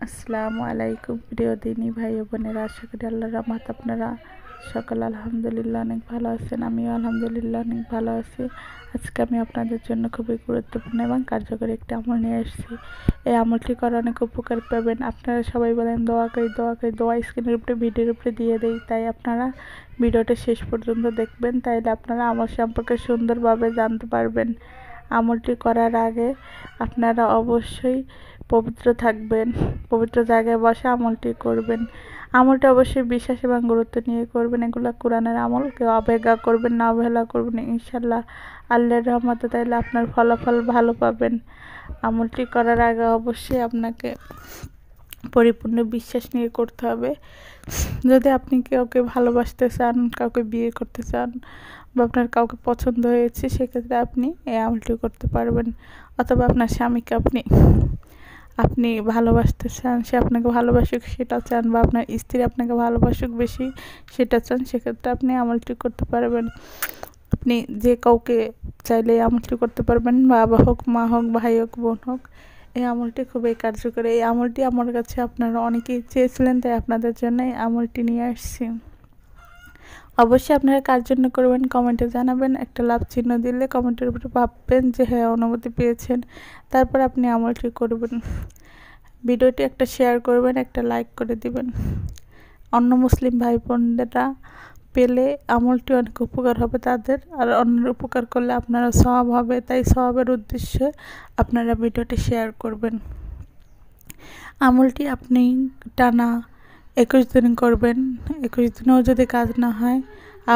আসসালামু আলাইকুম প্রিয় দিনী ভাই ও বোনেরা, আশা করি আল্লাহর রহমতে আপনারা সকলে আলহামদুলিল্লাহ অনেক ভালো আছেন। আমিও আলহামদুলিল্লাহ অনেক ভালো আছি। আজকে আমি আপনাদের জন্য খুবই গুরুত্বপূর্ণ এবং কার্যকরী একটি আমল নিয়ে এসেছি। এই আমলটি করে অনেক উপকার পাবেন। আপনারা সবাই বলেন দোয়া করি দোয়া করি, দোয়া স্ক্রিনের উপরে ভিডিওর উপরে দিয়ে দেই, তাই আপনারা ভিডিওটা শেষ পর্যন্ত দেখবেন, তাইলে আপনারা আমল সম্পর্কে সুন্দরভাবে জানতে পারবেন। আমলটি করার আগে আপনারা অবশ্যই পবিত্র থাকবেন, পবিত্র জায়গায় বসে আমলটি করবেন। আমলটা অবশ্যই বিশ্বাস এবং গুরুত্ব নিয়ে করবেন। এগুলো কোরআনের আমল, কেউ অবজ্ঞা করবেন না, অবহেলা করবেন না, ইনশাল্লাহ আল্লাহর রহমতে তাইলে আপনার ফলাফল ভালো পাবেন। আমলটি করার আগে অবশ্যই আপনাকে পরিপূর্ণ বিশ্বাস নিয়ে করতে হবে। যদি আপনি কাউকে ভালোবাসতে চান, কাউকে বিয়ে করতে চান, বা আপনার কাউকে পছন্দ হয়েছে, সেক্ষেত্রে আপনি এই আমলটি করতে পারবেন। অথবা আপনার স্বামীকে আপনি ভালোবাসতে চান, সে আপনাকে ভালোবাসুক সেটা চান, বা আপনার স্ত্রী আপনাকে ভালোবাসুক বেশি সেটা চান, সেক্ষেত্রে আপনি আমলটি করতে পারবেন। আপনি যে কাউকে চাইলে এই আমলটি করতে পারবেন, বাবা হোক, মা হোক, ভাই হোক, বোন হোক। এই আমলটি খুবই কার্যকরী। এই আমলটি আমার কাছে আপনারা অনেকেই চেয়েছিলেন, তাই আপনাদের জন্য এই আমলটি নিয়ে আসছি। অবশ্যই আপনারা কার জন্য করবেন কমেন্টে জানাবেন। একটা লাভ চিহ্ন দিলে কমেন্টের উপরে ভাববেন যে হ্যাঁ অনুমতি পেয়েছেন, তারপর আপনি আমলটি করবেন। ভিডিওটি একটা শেয়ার করবেন, একটা লাইক করে দিবেন। অন্য মুসলিম ভাই বোনেরা পেলে আমলটি অনেক উপকার হবে তাদের, আর অন্যের উপকার করলে আপনারা সওয়াব হবে, তাই সওয়াবের উদ্দেশ্যে আপনারা ভিডিওটি শেয়ার করবেন। আমলটি আপনি টানা 21 দিন করবেন। 21 দিনেও যদি কাজ না হয়,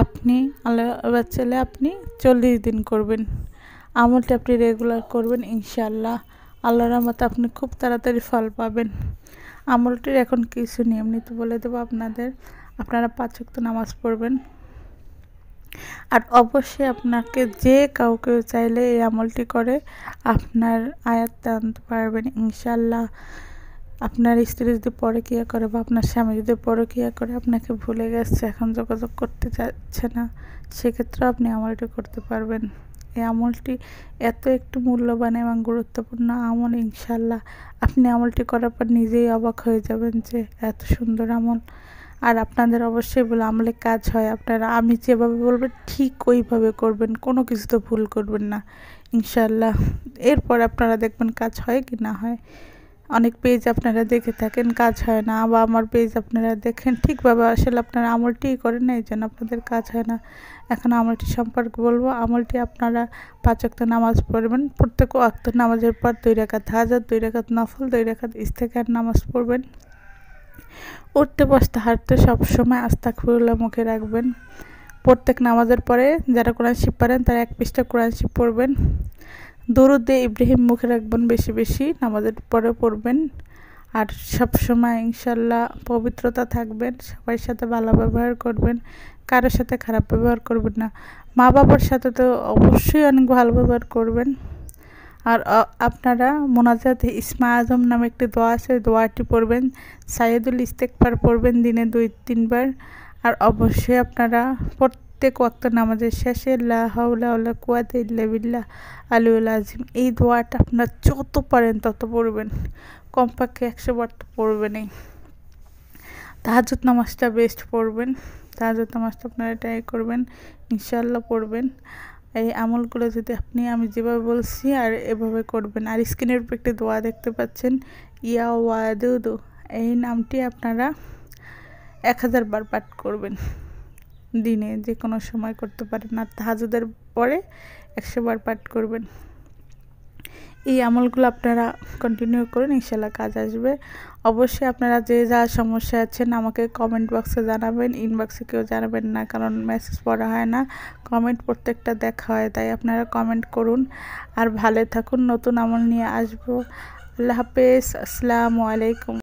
আপনি আল্লাহ চাইলে আপনি 40 দিন করবেন। আমলটি আপনি রেগুলার করবেন, ইনশাআল্লাহ আল্লাহর রহমতে আপনি খুব তাড়াতাড়ি ফল পাবেন। আমলটির এখন কিছু নিয়ম নীতি বলে দেবো আপনাদের। আপনারা 5 ওয়াক্ত নামাজ পড়বেন। আর অবশ্যই আপনাকে যে কাউকে চাইলে এই আমলটি করে আপনার আয়াত্তে আনতে পারবেন, ইনশাআল্লাহ। আপনার স্ত্রী যদি পরকীয়া করে, বা আপনার স্বামী যদি পরকীয়া করে, আপনাকে ভুলে গেছে, এখন যোগাযোগ করতে চাচ্ছে না, সেক্ষেত্রে আপনি আমলটি করতে পারবেন। এই আমলটি এত একটু মূল্যবান এবং গুরুত্বপূর্ণ আমল, ইনশাআল্লাহ আপনি আমলটি করার পর নিজেই অবাক হয়ে যাবেন যে এত সুন্দর আমল। আর আপনাদের অবশ্যই বলে আমলে কাজ হয়। আপনারা আমি যেভাবে বলবেন ঠিক ওইভাবে করবেন, কোনো কিছুতে ভুল করবেন না, ইনশাআল্লাহ। এরপর আপনারা দেখবেন কাজ হয় কি না হয়। অনেক পেজ আপনারা দেখে থাকেন কাজ হয় না, বা আমার পেজ আপনারা দেখেন ঠিকভাবে আসলে আপনারা আমলটিই করেন না, এই জন্য আপনাদের কাজ হয় না। এখন আমলটি সম্পর্কে বলবো। আমলটি আপনারা 5 ওয়াক্ত নামাজ পড়বেন। প্রত্যেক ওয়াক্ত নামাজের পর 2 রাকাত তাহাজ্জুদ, 2 রাকাত নফল, 2 রাকাত ইস্তেগফার নামাজ পড়বেন। উঠতে বসতে হাঁটতে সবসময় আস্তাগফিরুল্লাহ মুখে রাখবেন। প্রত্যেক নামাজের পরে যারা কোরআন শরীফ পড়েন তারা 1 পৃষ্ঠা কোরআন শরীফ পড়বেন। দরুদে ইব্রাহিম মুখে রাখবেন, বেশি বেশি নামাজের পরে পড়বেন। আর সবসময় ইনশাআল্লাহ পবিত্রতা থাকবেন, সবার সাথে ভালো ব্যবহার করবেন, কারোর সাথে খারাপ ব্যবহার করবেন না। মা বাবার সাথে তো অবশ্যই অনেক ভালো ব্যবহার করবেন। আর আপনারা মোনাজাতে ইসমা আজম নামে একটি দোয়া আছে, দোয়াটি পড়বেন। সাইয়্যিদুল ইস্তেগফার পড়বেন দিনে 2-3 বার। আর অবশ্যই আপনারা প্রত্যেক ওয়াক্ত নামাজের শেষে লা হাওলা ওয়ালা কুওয়াতা ইল্লা বিল্লাহ আলিউল আযীম, এই দোয়াটা আপনারা যত পারেন তত পড়বেন, কমপক্ষে 100 বার তো পড়বেনই। তাহাজ্জুদ নামাজটা বেস্ট পড়বেন, তাহাজ্জুদ নামাজটা আপনারা ট্রাই করবেন, ইনশাআল্লাহ পড়বেন। এই আমলগুলো যদি আমি যেভাবে বলছি আর এভাবে করবেন। আর স্ক্রিনের উপর একটি দোয়া দেখতে পাচ্ছেন, ইয়া ওয়াদুদু, এই নামটি আপনারা 1000 বার পাঠ করবেন, দিনে যে কোনো সময় করতে পারেন। আর তাহাজ্জুদের পরে 100 বার পাঠ করবেন। এই আমলগুলো আপনারা কন্টিনিউ করুন, ইনশাআল্লাহ কাজ আসবে। অবশ্যই আপনারা যে যা সমস্যা আছেন আমাকে কমেন্ট বক্সে জানাবেন, ইনবক্সে কেউ জানাবেন না, কারণ মেসেজ পড়া হয় না, কমেন্ট প্রত্যেকটা দেখা হয়, তাই আপনারা কমেন্ট করুন। আর ভালো থাকুন, নতুন আমল নিয়ে আসবো। আল্লাহ হাফেজ, আসসালামু আলাইকুম।